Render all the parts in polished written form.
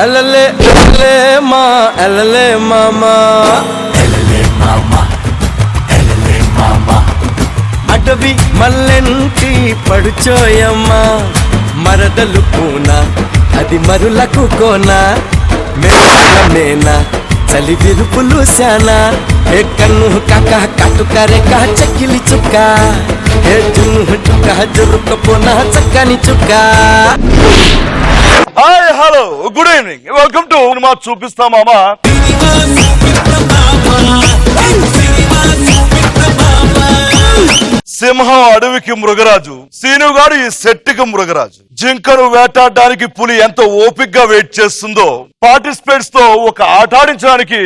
ఎల్లలే ఎల్లలే మా ఎల్లలే మామా అటవి మల్లెంటి పడుచోయమ్మా మరదలు పూనా అది మరులకు కోనా మేనా చలి విరుపులు శానా ఏ కన్ను కాక కట్టుకరే కా చక్కిలి చుక్క ఏ జున్ను చుక్క జరుకపోనా చక్కని చుక్క. Hi hello good evening welcome to cinema చూపిస్తా మామా. సింహం అడవికి మృగరాజు, సీనుగాడు ఈ సెట్టికి మృగరాజు. జింకను వేటాడడానికి పులి ఎంత ఓపిగ్గా వెయిట్ చేస్తుందో పార్టిసిపేట్స్ తో ఒక ఆట ఆడించడానికి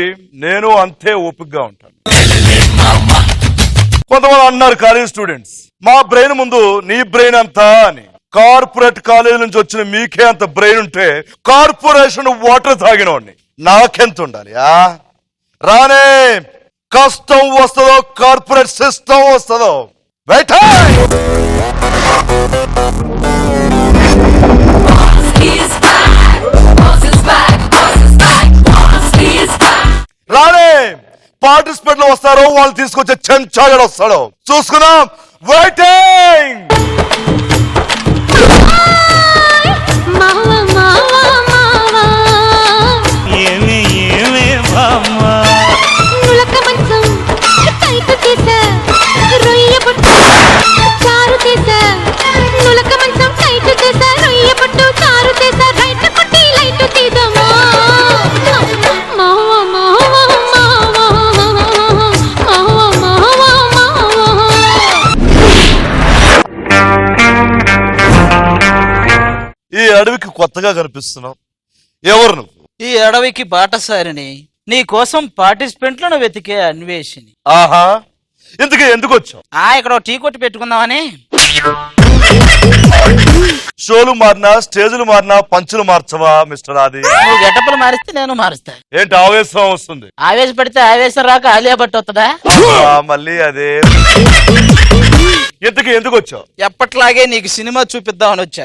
నేను అంతే ఓపిగ్గా ఉంటాను. కొంతమంది అన్నారు కాలేజ్ స్టూడెంట్స్, మా బ్రెయిన్ ముందు నీ బ్రెయిన్ అంతా అని. కార్పొరేట్ కాలేజ్ నుంచి వచ్చిన మీకే అంత బ్రెయిన్ ఉంటే కార్పొరేషన్ వాటర్ తాగినోడిని నాకెంత ఉండాలి? రానే కష్టం వస్తుందో కార్పొరేట్ సిస్టమ్ వస్తుందో రానే పార్టిసిపేట్ లో వస్తారో వాళ్ళు తీసుకొచ్చే చెంచాగడ వస్తాడో చూసుకున్నాం. వెయిటింగ్. ఈ అడవికి కొత్తగా కనిపిస్తున్నావు, ఎవరు నువ్వు? ఈ అడవికి బాటసారిని, నీ కోసం పార్టిసిపెంట్లను వెతికే అన్వేషిని. ఆహా, ఇంతకీ ఎందుకు వచ్చావు? ఇక్కడ టీ కొట్టి పెట్టుకుందామని. షోలు మారినా స్టేజులు మారినా పంచులు మార్చవా మిస్టర్ ఆది? నువ్వు గెటప్పులు మారిస్తే నేను మారుస్తా. ఏంటి ఆవేశం వస్తుంది? ఆవేశపడితే ఆవేశం రాక ఆలియా భట్ వస్తుందా? మళ్ళీ అదే. ఇంతకీ ఎందుకు వచ్చావు? ఎప్పట్లాగే నీకు సినిమా చూపిద్దామని వచ్చా.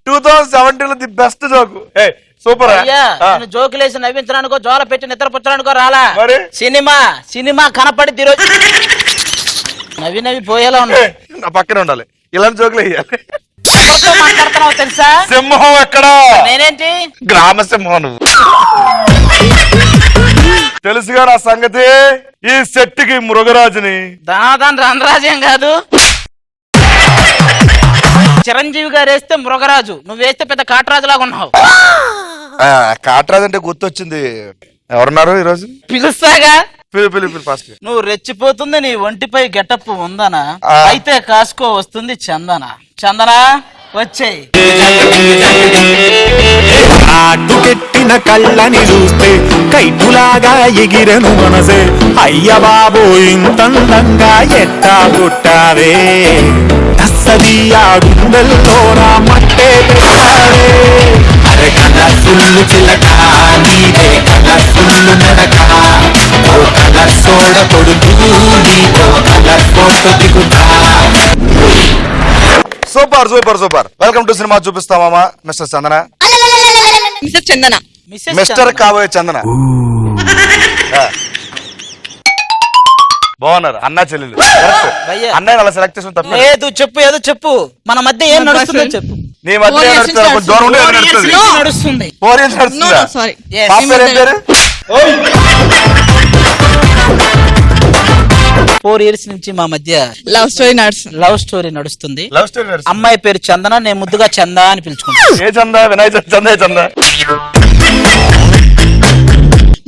2017 ది బెస్ట్ జోక్. సూపర్. జోకులేసి నవ్వించడానికో జోల పెట్టి నిద్రపుచ్చడానికో రాలా. మరి సినిమా కనపడి రోజు నవ్వి నవ్వి పోయేలా ఉన్నా. నా పక్కన ఉండాలి, ఇలాంటి జోకులు వేయాలి. మాట్లాడుతున్నావు తెలుసా? సింహం ఎక్కడా? నేనేంటి గ్రామ సింహం నువ్వు. తెలుసుగా నా సంగతి. ఈ సెట్టికి మృగరాజుని. దాదాపు రణరాజేం కాదు, చిరంజీవి గారు వేస్తే మృగరాజు, నువ్వు వేస్తే పెద్ద కాటరాజు లాగా ఉన్నావు. కాటరాజు అంటే గుర్తొచ్చింది. ఎవరున్నారు ఈరోజు? పిలుస్తాగా. ఫాస్ట్. నువ్వు రెచ్చిపోతుంది నీ ఒంటిపై గెటప్ ఉందనా? అయితే కాసుకో వస్తుంది చందన. చందన వచ్చేయ్. ఆటుకెట్టిన కళ్ళని చూస్తే కైటులాగా ఎగిరెను మనసే. అయ్య బాబో ఇంతందంగా ఎట్టా పుట్టావే, తస్సది ఆ గుండెల్లో నా మట్టే పెట్టావే. అరే కలర్ఫుల్లు చిలక నీదే కలర్ఫుల్లు నడక, ఓ కలర్ సోడ కొడుకు నీతో కలర్ ఫోటో దిగుతా. Super super super. Welcome to cinema చూపిస్తా మామా. Mister Chandana. Mister Chandana. Mister కాబోయే చందన. బాగున్నారు అన్నా చెల్లెలు. అన్నయ్య అలా సెలెక్ట్ చేసిన తప్ప లేదు. చెప్పు ఏదో చెప్పు, మన మధ్య ఏం నడుస్తుందో చెప్పు. నీ మధ్య నడుస్తుంది. 4 years నడుస్తుందా? 4 years నుంచి మా మధ్య లవ్ స్టోరీ నడుస్తుంది. అమ్మాయి పేరు చందన, నేను ముద్దుగా చందా అని పిలుచుకుంటా. ఏ చందా? వినాయక చందా. చందా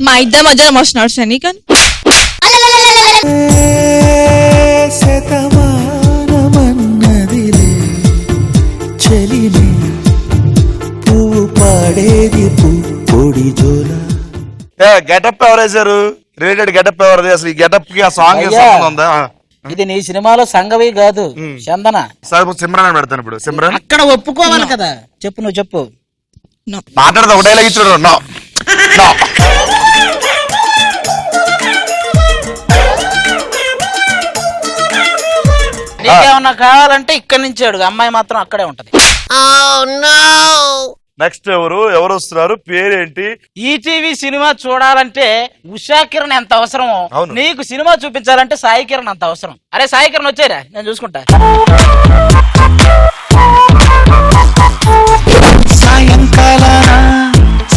మా ఇద్దరి మధ్యలో మస్తు నడుస్తుంది. కానీ గెటప్ ఎవరేసారు? రిలేటెడ్ గెటప్ ఎవరిది అసలు? ఈ గెటప్ కి ఆ సాంగ్ ఉందా? ఇది నీ సినిమాలో సంగవి కాదు, చందన. సిమ్రాన్ పెడతాను ఇప్పుడు. సిమ్రాన్ అక్కడ ఒప్పుకోవాలి కదా. చెప్పు, నువ్వు చెప్పు. మాట్లాడదా? ఒకటే ఇచ్చాడు. నీకేమన్నా కావాలంటే ఇక్కడి నుంచి అడుగు, అమ్మాయి మాత్రం అక్కడే ఉంటది. నెక్స్ట్ ఎవరు వస్తున్నారు, పేరేంటి? ఈటీవీ సినిమా చూడాలంటే ఉషా కిరణ్ ఎంత అవసరమో అవును. నీకు సినిమా చూపించాలంటే సాయి కిరణ్ అంత అవసరం. అరే సాయి కిరణ్ వచ్చేరా, నేను చూసుకుంటా. సాయంకాలాన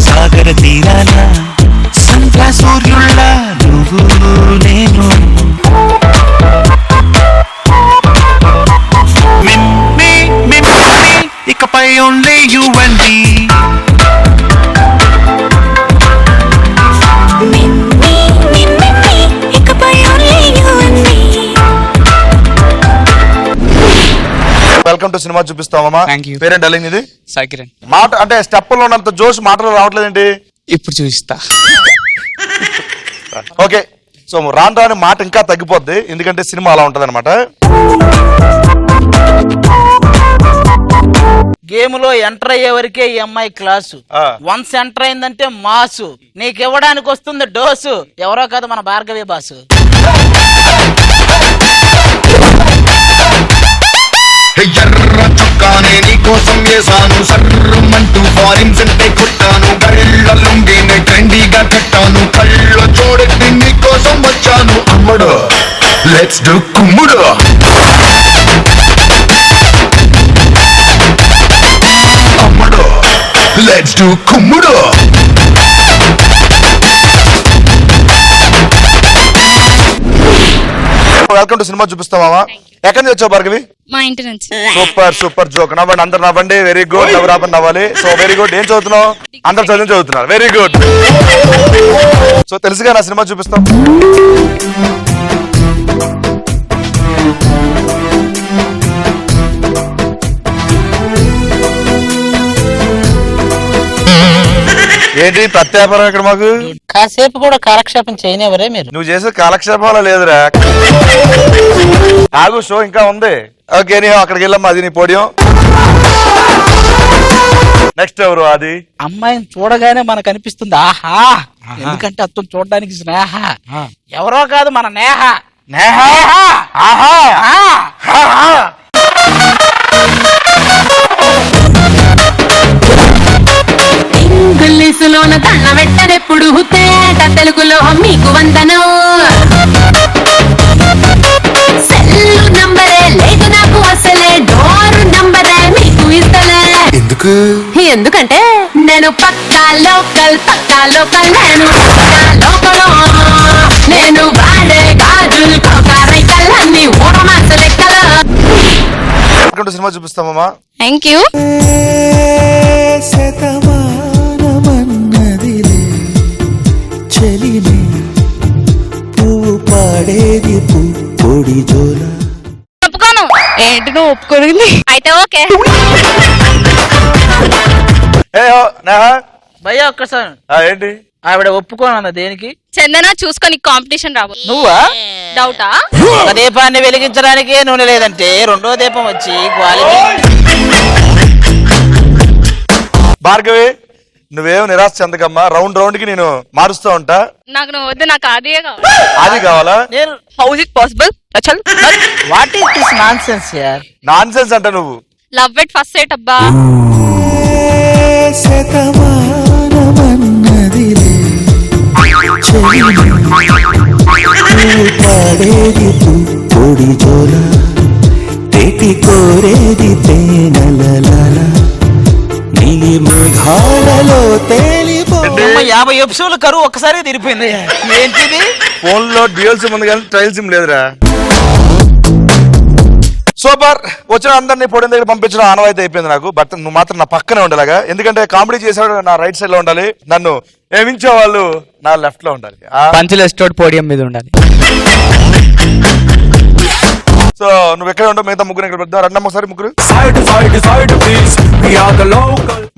సాగర తీరాన సంధ్యా సూర్యుళ్ళ నువ్వు నేను మిమ్మీ మిమ్మీ ఇకపై only you and me welcome to cinema చూపిస్తామమ్మా. Thank you. పేరేంటి డార్లింగ్ ఇది? సాయి కిరణ్. మాట అంటే స్టెప్పుల్లో ఉన్నంత జోష్ మాటలు రావట్లేదేంటి? ఇప్పుడు చూపిస్తా. ఓకే, సో రాను రాని మాట ఇంకా తగ్గిపోద్ది, ఎందుకంటే సినిమా అలా ఉంటది అనమాట. గేమ్ లో ఎంటర్ అయ్యే వరకే ఈ అమ్మాయి క్లాసు. వన్స్ ఎంటర్ అయిందంటే మాసు, నీకు ఇవ్వడానికి వస్తుంది డోసు. ఎవరో కాదు మన భార్గవి బాసు. ఎర్ర చొక్కానే నీకోసం వేసాను, సర్రమంటూ ఫారిన్స్ అంటే కొట్టాను, కళ్ళ లుంగిని ట్రెండీగా కట్టాను, కళ్ళ చూడెత్తి నీకోసం వచ్చాను. అమ్మడు లెట్స్ డు కుమ్ముడు. అమ్మడు లెట్స్ డు కుమ్ముడు. వెల్కమ్ టు సినిమా చూపిస్తామా. ఎక్కడి నుంచి వచ్చావు భార్గవి? మా ఇంటి నుంచి. Super super joke. నవ్వండి, అందరు నవ్వండి. Very good. నవ్వు రాపని నవ్వాలి. So very good. ఏం చదువుతున్నావు? అందరు చదువుతున్నారు. Very good. సో తెలుసుగా నా సినిమా చూపిస్తాం. ఏంటి ప్రత్యాపరం ఇక్కడ మాకు? కాసేపు కూడా కాలక్షేపం చేయనివరే మీరు. నువ్వు చేసే కాలక్షేపంలో లేదురా. ఆగు, షో ఇంకా ఉంది. ఓకే, నీ అక్కడికి వెళ్ళమ్మా, అది నీ పోడియం. నెక్స్ట్ ఎవరు? అది అమ్మాయిని చూడగానే మనకు అనిపిస్తుంది ఆహా, ఎందుకంటే అతను చూడడానికి స్నేహ. ఎవరో కాదు మన నేహ. నేహ. ఆహా. ఆహా. ఇంగ్లీషులోన దండ పెట్టనెప్పుడు తేట తెలుగులో మీకు వందనం. సెల్ నంబరే లేదు నాకు అసలే, డోర్ నంబరే మీకు ఇస్తలే. ఎందుకంటే నేను పక్కా లోకల్ నేను లోకల్. నేను వాడే గాజులు కోకారైకల్లన్నీ ఓడమాస లెక్కలు. సినిమా చూపిస్తామమ్మా. Thank you. శతమానమన్నదిలే చెలిమే పువ్వు పాడేది పొడి జోల. ఒప్పుకోను. ఏంటి నువ్వు ఒప్పుకోనింది? అయితే ఓకే. భయ్యా ఒక్కసారి ఏంటి ఆవిడ ఒప్పుకోనన్న దేనికి? చందన చూసుకొని కాంపిటీషన్ రాబో. నువ్వా? డౌటా? ఒక దీపాన్ని వెలిగించడానికి నూనె లేదంటే రెండో దీపం వచ్చి క్వాలిటీ. భార్గవి, నువ్వేం నిరాశ చెందకమ్మా. రౌండ్ రౌండ్ కి నేను మారుస్తూ ఉంటా. నాకు నువ్వు వద్దు, నాకు అదే కావాలి. అది కావాలా? నేను హౌ ఇస్ ఇట్ పాసిబుల్? చల్. వాట్ ఈస్ దిస్ నాన్సెన్స్ యార్? నాన్ సెన్స్ అంట నువ్వు. లవ్ ఎట్ ఫస్ట్ సైట్ అబ్బా. శతమానమన్నదిలే చెలిమే పువ్వు పాడేది పొడి జోల, తేటి కోరేది తేనెలలాల, నీలి మేఘాలలో తేలిపో. 50 ఎపిసోడ్ల కరువు ఒక్కసారి తిరిపోయింది. ఏంటిది? ఫోన్ లో డ్యూయల్ సిమ్ ఉంది కానీ ట్రయల్ సిమ్ లేదురా. సూపర్. వచ్చిన అందరినీ పొడిన దగ్గర పంపించడం ఆనవాయితీ అయిపోయింది నాకు. బట్ నువ్వు మాత్రం నా పక్కనే ఉండేలాగా, ఎందుకంటే కామెడీ చేసేవాడు నా రైట్ సైడ్ లో ఉండాలి, నన్ను ఏమించే వాళ్ళు నా లెఫ్ట్ లో ఉండాలి. పంచుల ఎస్టోడ్ పోడియం మీద ఉండాలి. సో నువ్వు ఎక్కడ ఉండవు, మిగతా ముగ్గురు ఇక్కడ పెడతాం. రెండమ్మ ఒకసారి ముగ్గురు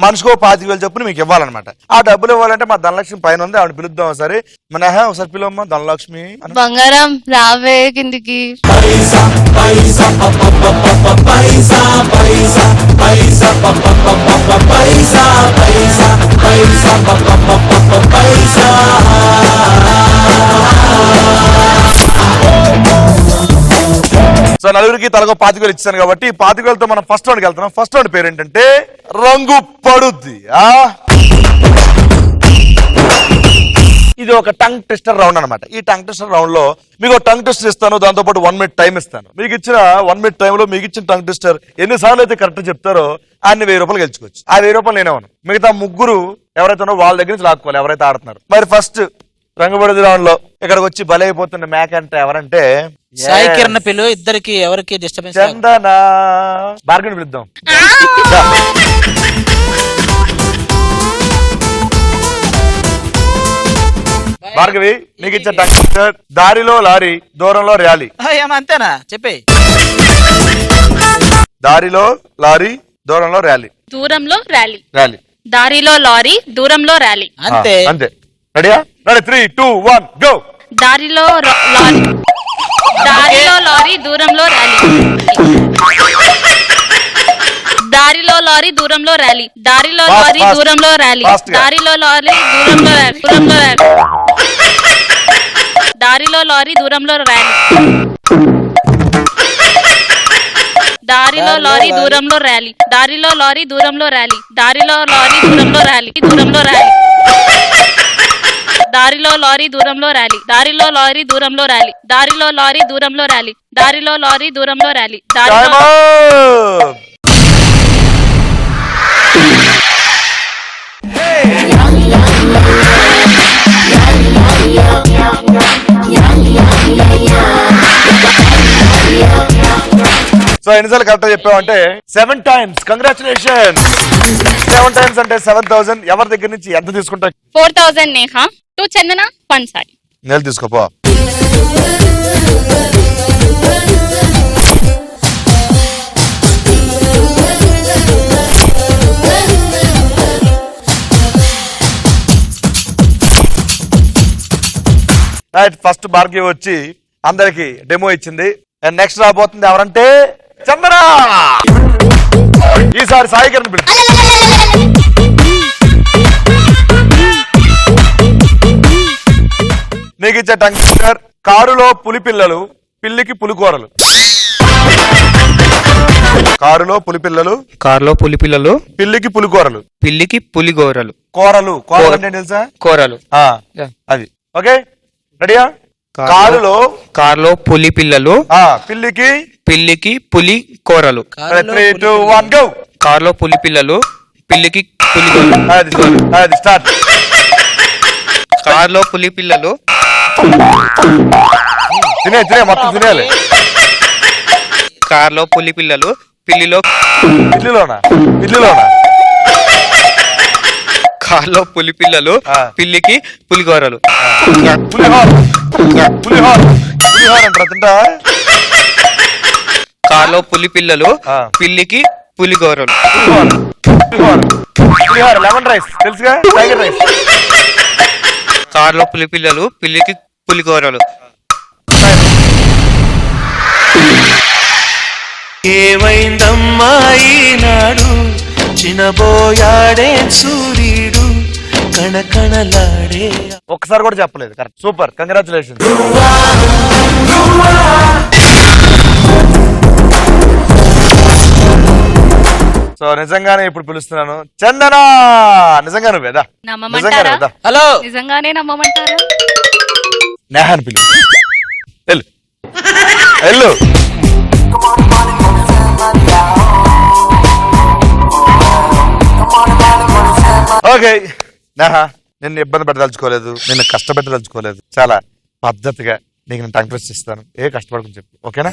మనిషికో 25,000 చెప్పుని మీకు ఇవ్వాలన్నమాట. ఆ డబ్బులు ఇవ్వాలంటే మా ధనలక్ష్మి పైన ఉంది, ఆవిడ పిలుద్దాం ఒకసారి. మన ఒకసారి పిలువమ్మా ధనలక్ష్మి. బంగారం రావే కిందికి. సో నలుగురికి తలగో 25,000 ఇచ్చాను కాబట్టి 25,000తో మనం ఫస్ట్ రౌండ్కి వెళ్తున్నాం. ఫస్ట్ రౌండ్ పేరు ఏంటంటే రంగు పడుద్ది. ఇది ఒక టంగ్ టెస్టర్ రౌండ్ అనమాట. ఈ టంగ్ టెస్టర్ రౌండ్ లో మీకు టంగ్ టెస్ట్ ఇస్తాను, దాంతో పాటు 1 minute టైం ఇస్తాను. మీకు ఇచ్చిన 1 minute టైంలో మీకు ఇచ్చిన టంగ్ టెస్టర్ ఎన్నిసార్లు అయితే కరెక్ట్ చెప్తారో అన్ని 1000 రూపాయలు గెలుచుకోవచ్చు. ఆ 1000 రూపాయలు నేనే ఉన్నాను. మిగతా ముగ్గురు ఎవరైతే ఉన్నారో వాళ్ళ దగ్గర నుంచి లాక్కోవాలి, ఎవరైతే ఆడుతున్నారు. మరి ఫస్ట్ రంగుపడుద్ది రౌండ్ లో ఇక్కడికి వచ్చి బలైపోతున్న మేక అంటే ఎవరంటే సాయి కిరణ్ పిలు. ఇద్దరికి ఎవరికి డిస్టర్బెన్స్? చందన. బార్గెన్ పిలుద్దాం. భార్గవి, నీకు ఇచ్చే టంగ్ టెస్టర్ దారిలో లారీ దూరంలో ర్యాలీ. ఏమంతేనా చెప్పే. దారిలో లారీ దూరంలో ర్యాలీ. దూరంలో ర్యాలీ. ర్యాలీ. దారిలో లారీ దూరంలో ర్యాలీ. అంతే అంతే. రెడీయా? Ready 3, 2, 1 go. దారిలో లారీ. దారిలో లారీ దూరంలో ర్యాలీ. దారిలో లారీ దూరంలో ర్యాలీ. దారిలో లారీ దూరంలో ర్యాలీ. దారిలో లారీ దూరంలో ర్యాలీ. దూరంలో ర్యాలీ. దారిలో లారీ దూరంలో ర్యాలీ. దారిలో లారీ దూరంలో ర్యాలీ. దారిలో లారీ దూరంలో ర్యాలీ. దారిలో లారీ దూరంలో ర్యాలీ. దూరంలో ర్యాలీ. దారిలో లారీ దూరంలో ర్యాలీ. దారిలో లారీ దూరంలో ర్యాలీ. దారిలో లారీ దూరంలో ర్యాలీ. దారిలో లారీ దూరంలో ర్యాలీ. దారిలో సో ఎన్నిసార్లు కరెక్ట్ చెప్పావంటే 7 times. కంగ్రాచులేషన్. 7 times అంటే 7,000. ఎవరి దగ్గర నుంచి ఎంత తీసుకుంటా? 4,000 నేహా. 2 చందన 1 సాయి. నెల తీసుకోపో. ఫస్ట్ భార్గవి వచ్చి అందరికి డెమో ఇచ్చింది. నెక్స్ట్ రాబోతుంది ఎవరంటే చందన. ఈసారి సాయి కిరణ్ పిలుపు. నీకు ఇచ్చే టంగ్ టెస్టర్ కారులో పులి పిల్లలు, పిల్లికి పులికూరలు. కారులో పులి పిల్లలు, కారులో పులి పిల్లలు, పిల్లికి పులికూరలు. పిల్లికి పులిగోరలు. కూరలు. కూరలు అంటే తెలుసా? కూరలు. అది ఓకే. రెడీయా? కారులో పులి పిల్లలు, పిల్లికి పిల్లికి పులి కూరలు. 3, 2, 1 గో. కారులో పులి పిల్లలు, పిల్లికి పులిగోరలు. అది స్టార్ట్. కారులో పులి పిల్లలు. తినే మొత్తం తినేయాలి. కారులో పులి పిల్లలు, పిల్లిలోనా కారులో పులి పిల్లలు, పిల్లికి పులిగోరలు. పులిహోర అంటారా? తింటా. కారులో పులి పిల్లలు, పిల్లికి పులిగోరలు. పులిహోర లెమన్ రైస్ తెలుసుగా? Tiger rice. కారులో పులి పిల్లలు, పిల్లికి పులిగోరలు. ఏమైందమ్మా ఈనాడు చినబోయాడే సూర్యుడు కణకణలాడే. ఒక్కసారి కూడా చెప్పలేదు. కరెక్ట్. సూపర్. కంగ్రాచులేషన్. సో నిజంగానే ఇప్పుడు పిలుస్తున్నాను చందన. నిజంగా నువ్వేదా? నమ్మమంటారా? హలో. నిజంగానే నమ్మమంటారా? నేహాన్ పిలు. వెళ్ళు వెళ్ళు. ఓకే నేహా, నిన్ను ఇబ్బంది పెట్టదలుచుకోలేదు, నిన్ను కష్టపెట్టదలుచుకోలేదు. చాలా పద్ధతిగా నీకు నేను టంగ్ టెస్ట్ ఇస్తాను. ఏ కష్టపడకుండా చెప్పు, ఓకేనా?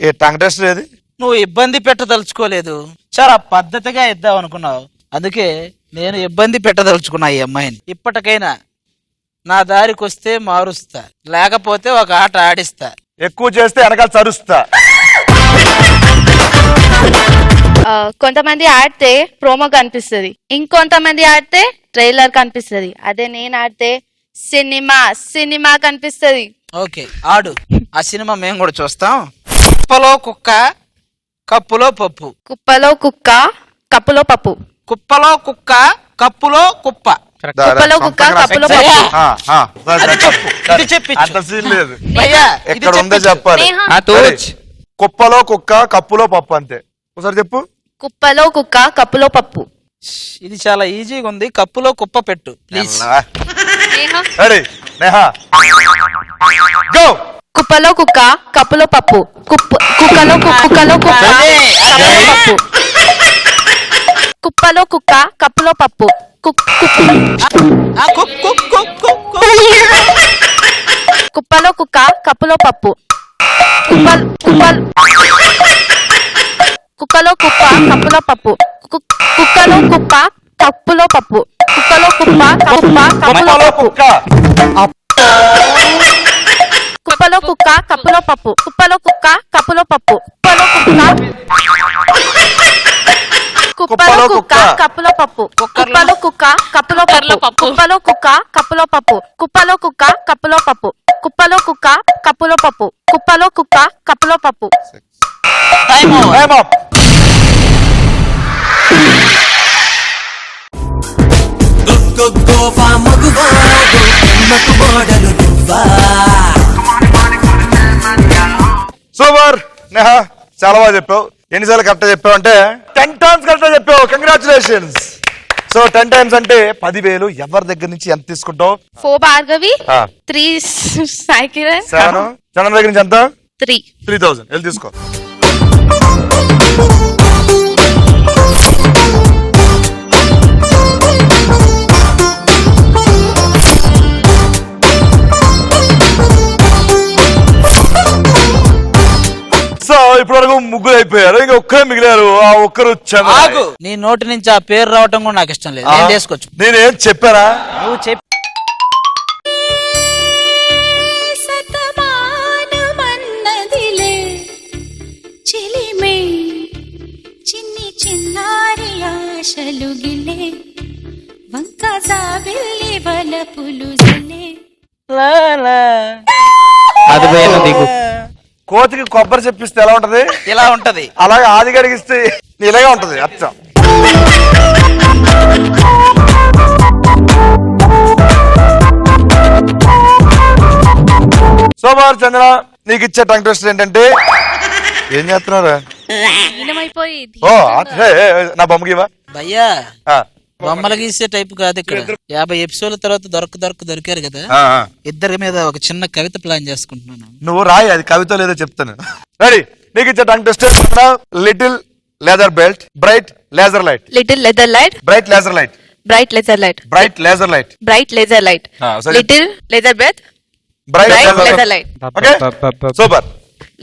ఏ టంగ్ టెస్ట్ ఏది? నువ్వు ఇబ్బంది పెట్టదలుచుకోలేదు, చాలా పద్ధతిగా ఇద్దాం అనుకున్నావు. అందుకే నేను ఇబ్బంది పెట్టదలుచుకున్నా ఈ అమ్మాయిని. ఇప్పటికైనా నా దారికి వస్తే మారుస్తా, లేకపోతే ఒక ఆట ఆడిస్తా. ఎక్కువ చేస్తే వెనకాల చరుస్తా. కొంతమంది ఆడితే ప్రోమో కనిపిస్తుంది, ఇంకొంతమంది ఆడితే ట్రైలర్ కనిపిస్తుంది. అదే నేను ఆడితే సినిమా కనిపిస్తుంది. ఓకే ఆడు. ఆ సినిమా మేము కూడా చూస్తాం. కుప్పలో కుక్క, కప్పులో పప్పు. కుప్పలో కుక్క, కప్పులో పప్పు. కుప్పలో కుక్క కప్పులో కుప్ప. కుప్పలో కుక్క కప్పులో పప్పు. అది చెప్పు. ఇది చెప్పించు. అంత సీన్ లేదు. భయ్యా, ఇది ఎక్కడ ఉందో చెప్పించు. చెప్పాలి. నేహ. కుప్పలో కుక్క కప్పులో పప్పు అంతే. ఒకసారి చెప్పు. కుప్పలో కుక్క కప్పులో పప్పు. ఇది చాలా ఈజీగా ఉంది. కప్పులో కుప్ప పెట్టు please. Neha. Ready Neha go. కుప్పలో కుక్క కప్పులో పప్పు. కుక్కలో కుక్కలో కుక్క కప్పులో పప్పు. కుప్పలో కుక్క కప్పులో పప్పు. కుప్పలో కుక్క కప్పులో పప్పు. కుక్కలో కుక్క కప్పులో పప్పు. కుక్కలో కుక్క కప్పులో పప్పు. కుక్కలో కుక్క కప్పులో పప్పు. కుప్పలో కుక్క కప్పులో పప్పు. కుప్పలో కుక్క కప్పులో పప్పు. కుప్పలో కుక్క కప్పులో పప్పు. కుప్పలో కుక్క కప్పులో పప్పు. కుప్పలో కుక్క కప్పులో పప్పు. కుప్పలో కుక్క కప్పులో పప్పు. కుప్పలో కుక్క కప్పులో పప్పు. కుప్పలో కుక్క కప్పులో పప్పు. Time up. సూపర్ నేహా, చాలా బాగా చెప్పావు. ఎన్నిసార్లు కరెక్ట్ చెప్పావు అంటే 10 times కరెక్ట్ చెప్పావు. కంగ్రాచులేషన్స్. సో 10 times అంటే 10,000. ఎవరి దగ్గర నుంచి ఎంత తీసుకుంటావు? 4 భార్గవి, ఆ. 3 సాయికిరణ్, 7 చంద్ర దగ్గర నుంచి ఎంత? 3. 3,000 వెళ్ళి తీసుకో. సో ఇప్పటి వరకు ముగ్గురు అయిపోయారు, ఇంకా ఒక్కరే మిగిలారు. ఆ ఒక్కరు చంద్ర. ఆగు. నీ నోటి నుంచి ఆ పేరు రావటం కూడా నాకు ఇష్టం లేదు. నేను చేసుకోవచ్చు. నేనేం చెప్పారా? నువ్వు చెప్పి సతమానమన్నదిలే చిలిమే చిన్ని చిన్నారి ఆశలు గిలే వంక జాబిల్లి వలపులు జలే. అది పోయిన దిగు. కోతికి కొబ్బరి చెప్పిస్తే ఎలా ఉంటది? ఇలా ఉంటది. అలాగే ఆది గడిగిస్తే ఇలాగే ఉంటది అచ్చం. సోమవారం చంద్ర, నీకు ఇచ్చే టంగ్ ట్విస్టర్ ఏంటంటే ఏం చేస్తున్నారా? లీనమైపోయి ఓ నా బొమ్మకి ఇవా? భయ్యా, బొమ్మలు గీసే టైప్ కాదు ఇక్కడ. 50 ఎపిసోడ్ల తర్వాత దొరికారు కదా, ఇద్దరి మీద ఒక చిన్న కవిత ప్లాన్ చేసుకుంటున్నాను. నువ్వు రాయి, అది కవిత లేదో చెప్తాను. రెడీ, నీకు ఇచ్చే tongue twister little leather belt, bright laser light. Little leather light, bright laser light. Bright leather light, bright laser light. Bright leather light. Little leather belt, bright leather light. Okay super.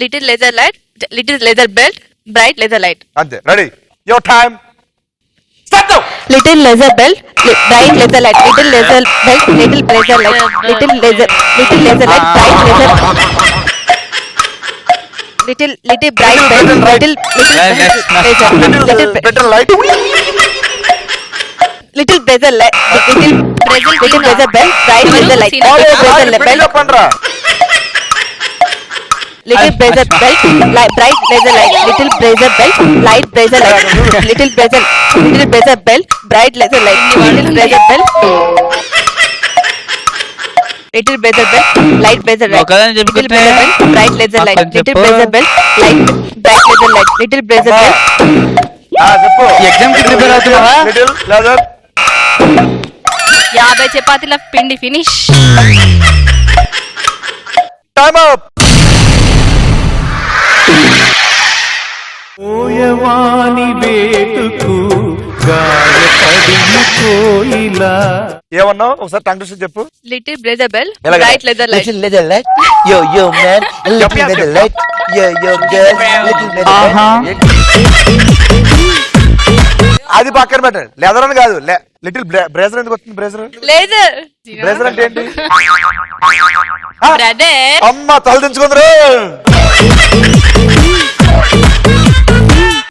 Little leather light, little leather belt, bright leather light. అంతే. Ready, your time start. Little leather belt, bright leather light. Little leather belt, little leather light. Little leather light, bright leather. Little bright belt, little better light. little blazer light. Little blazer belt, bright leather light. Blazer belt, చెప్పండిరా. little blazer belt, bright leather light. Little blazer belt, light blazer light. Little blazer belt, bright leather light. Little blazer belt, little blazer belt, light blazer light. ఒకదాని Little చెప్పుకుంటే blazer belt, bright leather light. అక్కడ Little చెప్పు. blazer belt, light bright leather light. Little blazer belt. చెప్పు. Exam కి prepare అవుతున్నావా? Little leather. 50 చపాతీల పిండి finish. Time up. ఓయవాని వేటుకు గాయపడిన కోయిలా. ఏమన్నావు? ఒకసారి టంగ్ ట్విస్టర్ చెప్పు. Little blazer belt, ఎలాగ? bright leather light. Little leather light, yo man, little leather light, yo girl, little leather light. అది పక్కన పెట్టండి. లెదర్ అని కాదు, లిటిల్ బ్రేజర్ ఎందుకు వస్తుంది? బ్రేజర్ Leather. బ్రేజర్ అంటే ఏంటి? Brother. అమ్మ తల దించుకుందరు.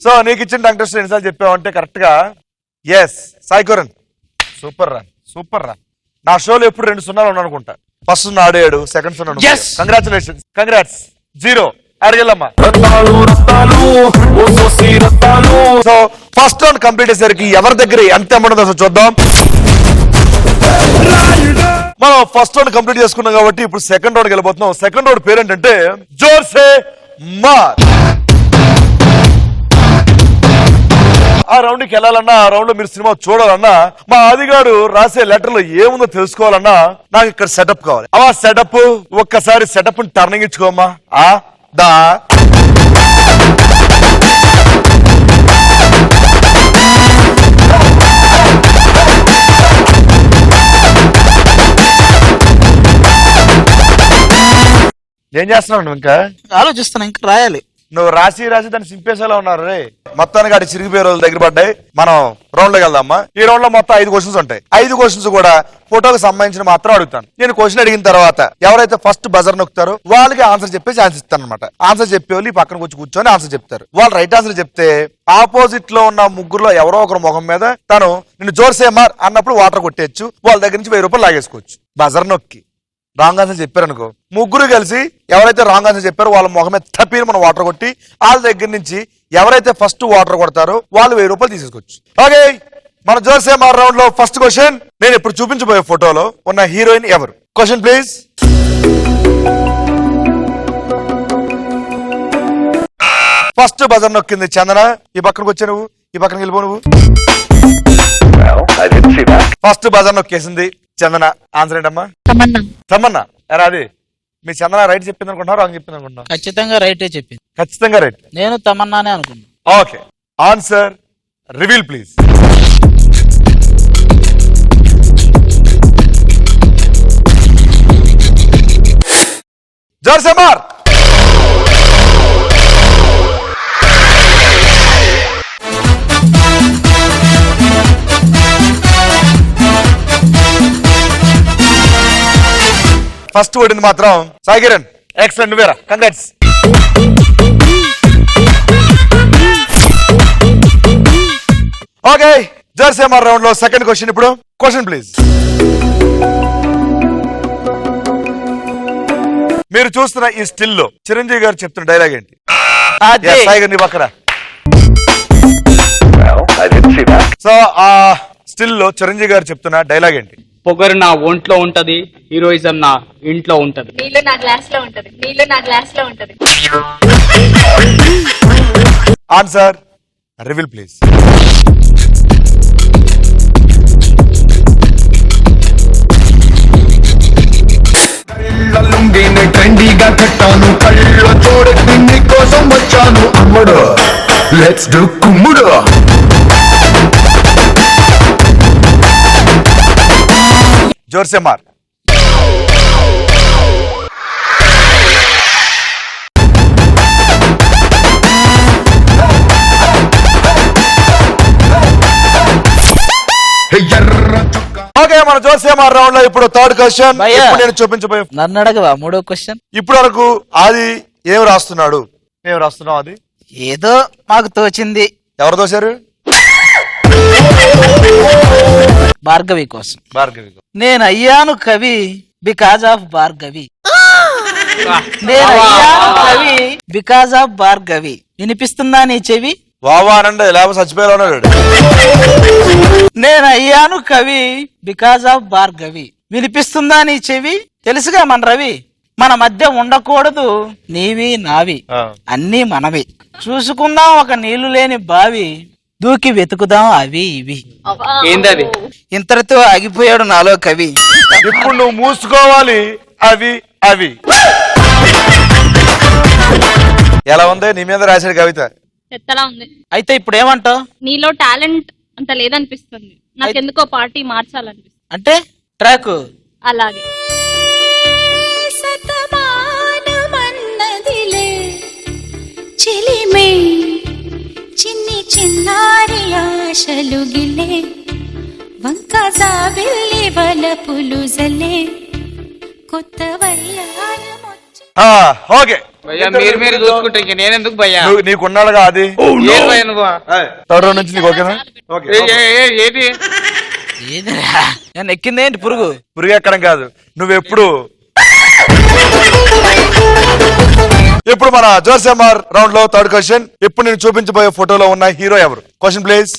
సో నీకు ఇచ్చిన టంగ్ ట్విస్టర్ ఎన్నిసార్లు చెప్పావంటే కరెక్ట్ గా ఎస్. సాయికురన్ సూపర్ రా, సూపర్ రా. నా షోలో ఎప్పుడు 2 సున్నాలు ఉన్నాను అనుకుంటా. ఫస్ట్ 0 ఆడాడు, సెకండ్ 0. Yes. Congratulations, congrats. 0 అడిగెళ్ళమ్మా. సో ఫస్ట్ రౌండ్ కంప్లీట్ అయ్యేసరికి ఎవరి దగ్గర ఎంత అమౌంట్ ఉందో చూద్దాం. మనం ఫస్ట్ రౌండ్ కంప్లీట్ చేసుకున్నాం కాబట్టి ఇప్పుడు సెకండ్ రౌండ్కి వెళ్ళిపోతున్నాం. సెకండ్ రౌండ్ పేరు ఏంటంటే జోర్సే మార్. ఆ రౌండ్కి వెళ్ళాలన్నా, ఆ రౌండ్ లో మీరు సినిమా చూడాలన్నా, మా ఆదిగాడు రాసే లెటర్ లో ఏముందో తెలుసుకోవాలన్నా నాకు ఇక్కడ సెటప్ కావాలి. ఆ సెటప్ ఒక్కసారి సెటప్ టర్నింగ్ ఇచ్చుకోమ్మా. ఆ దా ఏం చేస్తున్నావు నువ్వు? ఇంకా ఆలోచిస్తున్నా, ఇంకా రాయాలి. నువ్వు రాసి దాన్ని సింపేసేలా ఉన్నారు రే. మొత్తానికి అటు చిరిగిపోయే రోజుల దగ్గర పడ్డాయి. మనం రౌండ్ లోకి వెళ్దామా. ఈ రౌండ్ లో మొత్తం 5 క్వశ్చన్స్ ఉంటాయి. 5 క్వశ్చన్స్ కూడా ఫోటోకి సంబంధించిన మాత్రం అడుగుతాను. నేను క్వశ్చన్ అడిగిన తర్వాత ఎవరైతే ఫస్ట్ బజర్ నొక్కుతారో వాళ్ళకి ఆన్సర్ చెప్పేసి ఆన్సర్ ఇస్తాను అనమాట. ఆన్సర్ చెప్పే వాళ్ళు ఈ పక్కన కూర్చొని ఆన్సర్ చెప్తారు. వాళ్ళు రైట్ ఆన్సర్ చెప్తే ఆపోజిట్ లో ఉన్న ముగ్గురులో ఎవరో ఒకరు ముఖం మీద తను నిన్ను జోర్సే మార్ అన్నప్పుడు వాటర్ కొట్టేయచ్చు. వాళ్ళ దగ్గర నుంచి 1000 రూపాయలు లాగేసుకోవచ్చు. బజర్ నొక్కి రాంగ్ ఆన్సర్ చెప్పారు అనుకో, ముగ్గురు కలిసి ఎవరైతే రాంగ్ ఆన్సర్ చెప్పారో వాళ్ళ ముఖమే తప్పి మనం వాటర్ కొట్టి వాళ్ళ దగ్గర నుంచి ఎవరైతే ఫస్ట్ వాటర్ కొడతారో వాళ్ళు 1000 రూపాయలు తీసేసుకోవచ్చు. ఓకే, మన జోర్సే మార్ రౌండ్ లో ఫస్ట్ క్వశ్చన్. నేను ఇప్పుడు చూపించబోయే ఫోటోలో ఉన్న హీరోయిన్ ఎవరు? Question please. ఫస్ట్ బజర్ నొక్కింది చందన. ఈ పక్కనకి వచ్చా నువ్వు, ఈ పక్కనకి వెళ్ళిపో నువ్వు. ఫస్ట్ బజర్ నొక్కేసింది చందన. ఆన్సర్ ఏంటమ్మా? తమన్నా. ఎరా అది మీ చందన రైట్ చెప్పింది అనుకుంటున్నా, రాంగ్ చెప్పింది అనుకుంటున్నా? ఖచ్చితంగా రైటే చెప్పింది. ఖచ్చితంగా రైట్. నేను తమన్నానే అనుకున్నా. Okay, answer reveal please. జోర్సే మార్. ఫస్ట్ ఓడింది మాత్రం సాయికిరణ్. ఎక్సలెంట్, నువ్వేరా. కంగ్రాట్స్. ఓకే, జోర్సే మార్ రౌండ్ లో సెకండ్ క్వశ్చన్. ఇప్పుడు క్వశ్చన్ ప్లీజ్. మీరు చూస్తున్న ఈ స్టిల్ లో చిరంజీవి గారు చెప్తున్న డైలాగ్ ఏంటి? సాయిగారు నీ పక్కన. సో ఆ స్టిల్ లో చిరంజీవి గారు చెప్తున్న డైలాగ్ ఏంటి? పొగరు నా ఒంట్లో ఉంటది, హీరోయిజం నా ఇంట్లో ఉంటది. నీళ్ళు నా గ్లాస్ లో ఉంటది, నీళ్ళు నా గ్లాస్ లో ఉంటది. Answer reveal please. లుంగిని ట్రెండీగా కట్టాను, కళ్ళ చూడకి నీ కోసం వచ్చాను. అమ్ముడు లెట్స్ డు కుమ్ముడు. జోర్సే మార్. ఓకే, మన జోర్సే మార్ రౌండ్ లో ఇప్పుడు థర్డ్ క్వశ్చన్. నేను చూపించబోయే నన్ను అడగవా మూడో క్వశ్చన్? ఇప్పటి వరకు ఆది ఏం రాస్తున్నాడు? ఏం రాస్తున్నావు ఆది? ఏదో మాకు తోచింది. ఎవరు తోశారు? భార్గవి కోసం. భార్గవి. నేను అయ్యాను కవి బికాజ్ ఆఫ్ భార్గవి. నేను అయ్యాను కవి బికాజ్ ఆఫ్ భార్గవి. వినిపిస్తుందా నీ చెవి? వావా అనండి, లేకపోతే చచ్చిపోయేలా ఉన్నాడు. నేను అయ్యాను కవి బికాజ్ ఆఫ్ భార్గవి. వినిపిస్తుందా నీ చెవి? తెలుసుగా మన రవి, మన మధ్య ఉండకూడదు నీవి నావి, అన్నీ మనవి. చూసుకుందాం ఒక నీళ్లు లేని బావి, దూకి వెతుకుదాం అవి ఇవి. ఏందది? ఇంతటితో ఆగిపోయాడు నాలో కవి. ఇప్పుడు నువ్వు మూసుకోవాలి అవి అవి. ఎలా ఉంది నీ మీద రాశాడు కవిత? చెత్తలా ఉంది. అయితే ఇప్పుడు ఏమంటావు? నీలో టాలెంట్ అంత లేదనిపిస్తుంది, నాకెందుకో పార్టీ మార్చాలనిపిస్తుంది. అంటే ట్రాక్ అలాగే. చిలిమే చిన్ని చిన్నారి ఆశలు గిలే, వంక జాబిల్లి వలపులు జలే, కొత్త ఓకే భయ్యా మీరు చూసుకుంటే ఇంక నేనెందుకు భయ్యా? నీకున్నాడుగా అది. థర్డ్ రౌండ్ నుంచి నీకు ఓకేనా? ఏది నేను ఎక్కిందేంటి? పురుగు. పురుగు ఎక్కడం కాదు, నువ్వెప్పుడు ఇప్పుడు మన జోసెమార్ రౌండ్ లో థర్డ్ క్వశ్చన్. ఇప్పుడు నేను చూపించబోయే ఫోటోలో ఉన్న హీరో ఎవరు? Question please.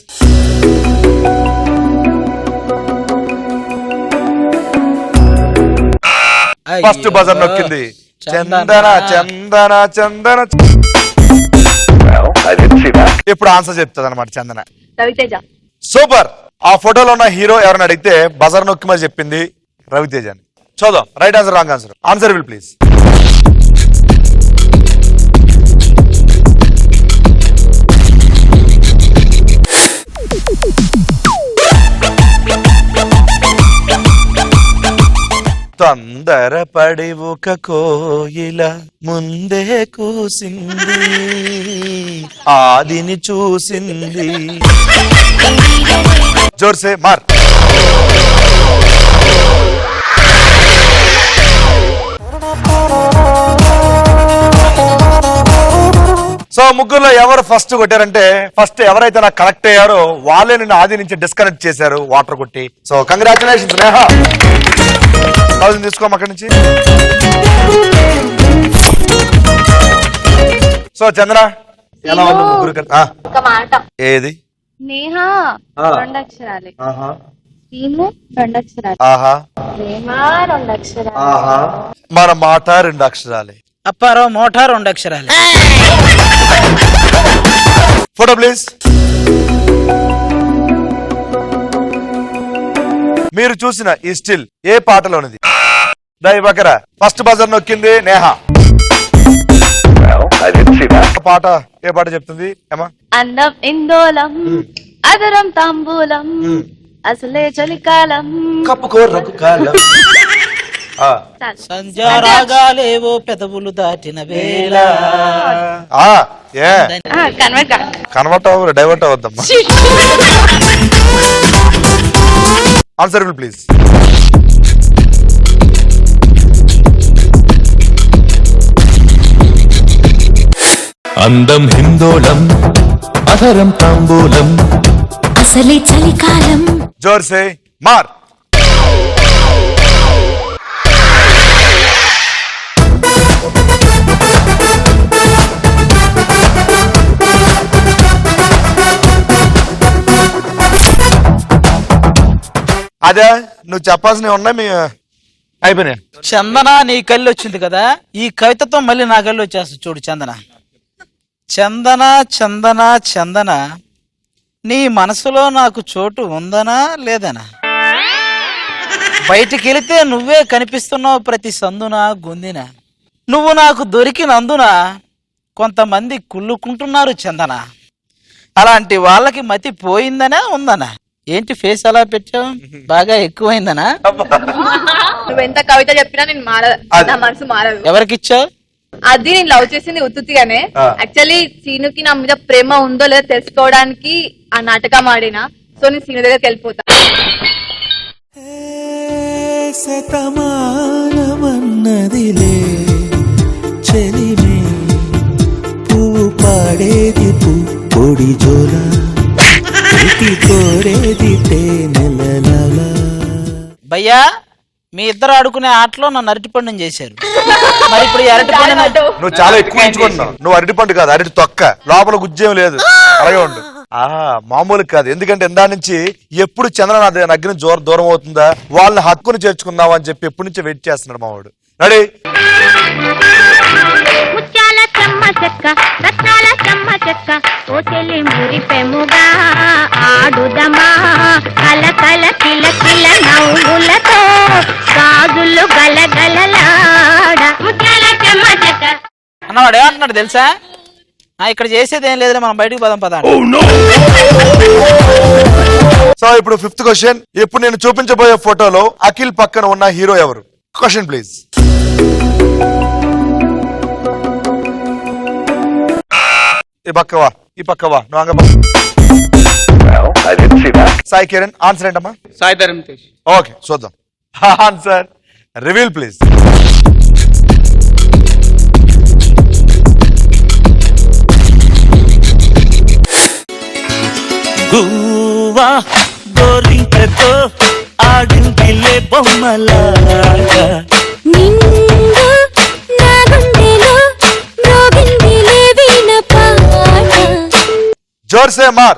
ఫస్ట్ బజర్ నొక్కింది చందన చందన చందన. ఇప్పుడు ఆన్సర్ చెప్తుంది అనమాట చందన. రవితేజ. సూపర్. ఆ ఫోటోలో ఉన్న హీరో ఎవరిని అడిగితే బజర్ నొక్కి మరి చెప్పింది రవితేజ అని. చూద్దాం right answer wrong answer. Answer will please. తొందరపడి ఒక కోయిల ముందే కూసింది ఆదిని చూసింది. జోర్సే మార్. సో ముగ్గురులో ఎవరు ఫస్ట్ కొట్టారంటే ఫస్ట్ ఎవరైతే నాకు కనెక్ట్ అయ్యారో వాళ్ళే నిన్ను ఆది నుంచి డిస్కనెక్ట్ చేశారు వాటర్ కొట్టి. So congratulations Neha. 1000 తీసుకోం అక్కడి నుంచి. సో చంద్ర ఎలా ఉంది ముగ్గురు? ఒక మాట. ఏది? నేహా 2 అక్షరాలే. సీను 2 అక్షరాలు. నేహ 2 అక్షరాలు. మన మాట 2 అక్షరాలే. అప్పారావు మోఠా 2 అక్షరాలు. Photo please. మీరు చూసిన ఈ స్టిల్ ఏ పాటలోనిది? దై బకరా. ఫస్ట్ బజర్ నొక్కింది నేహా. పాట ఏ పాట చెప్తుంది ఏమా? అందం ఇందోలం అదరం తాంబూలం అసలే చలికాలం కప్పుకో రఘు కాలం. సంధ్యారాగాలేవో పెదవులు దాటిన వేళ. కన్వర్ట్ అవ్వ డైవర్ట్ అవ్వద్దమ్మా. Answer will please. అందం హిందోళం అధరం తాంబూలం అసలే చలికాలం. జోర్సే మార్. అదే నువ్వు చెప్పాల్సినవి ఉన్నాయి మీ అయిపోయినాయి. చందన నీ కళ్ళు వచ్చింది కదా, ఈ కవితతో మళ్ళీ నా కళ్ళు వచ్చేస్తుంది చూడు. చందన చందన చందన చందన నీ మనసులో నాకు చోటు ఉందనా లేదనా? బయటికి వెళితే నువ్వే కనిపిస్తున్నావు ప్రతి సందున గొందిన. నువ్వు నాకు దొరికినందున కొంతమంది కుళ్ళుకుంటున్నారు చందన. అలాంటి వాళ్ళకి మతి పోయిందనా ఉందనా? ఏంటి ఫేస్ అలా పెట్టావు? బాగా ఎక్కువైందనా? నువ్వెంత కవిత చెప్పినా నేను మారదు, నా మనసు మారదు. ఎవరికిచ్చావు? అది నేను లవ్ చేసింది ఉత్తుగానే. యాక్చువల్లీ సీనుకి నా మీద ప్రేమ ఉందో లేదో తెలుసుకోవడానికి ఆ నాటకం ఆడినా. సో నేను సీను దగ్గరికి వెళ్ళిపోతా. శతమానమన్నదిలే చెలిమే పువ్వు పాడేది పొడి జోల కోరేది తేనెల. భయ్యా మీ ఇద్దరు ఆడుకునే ఆటలో నన్ను అరటిపండుని చేశారు. మరి ఇప్పుడు ఈ అరటిపండు నువ్వు చాలా ఎక్కువ ఎంచుకుంటున్నావు. నువ్వు అరటిపండు కాదు, అరటి తొక్క. లోపల గుజ్జేం లేదు. అలాగే ఉండు. మామూలు కాదు. ఎందుకంటే ఇందా నుంచి ఎప్పుడు చంద్ర నా దగ్గర దూరం అవుతుందా, వాళ్ళని హక్కును చేర్చుకుందాం అని చెప్పి ఎప్పటి నుంచి వెయిట్ చేస్తున్నాడు మావాడు. రెడీ? ముత్యాల చెమ్మ చెక్క రత్నాల చెమ్మ చెక్క ఓ చెల్లి మురిపెముగా ఆడుదమా కల కల కిల కిల నవ్వులతో గాజులు గలగలలాడ. ముత్యాల చెమ్మ చెక్క అన్నవాడు ఏమంటున్నాడు తెలుసా? ఇక్కడ చేసేది ఏం లేదు, మనం బయటకు పదం పదా. సో ఇప్పుడు 5th క్వశ్చన్. ఇప్పుడు నేను చూపించబోయే ఫోటోలో అఖిల్ పక్కన ఉన్న హీరో ఎవరు? Question please. ఈ పక్కవా, ఈ పక్కవా, నువ్వు అంగ. సాయి కిరణ్. ఆన్సర్ ఏంటమ్మా? సాయి ధరమ్ తేజ్. ఓకే చూద్దాం. Answer reveal please. గువ్వా గోరింకతో ఆడిందిలే బొమ్మలాగా నిండు నా గుండెలో జోర్సే మార్.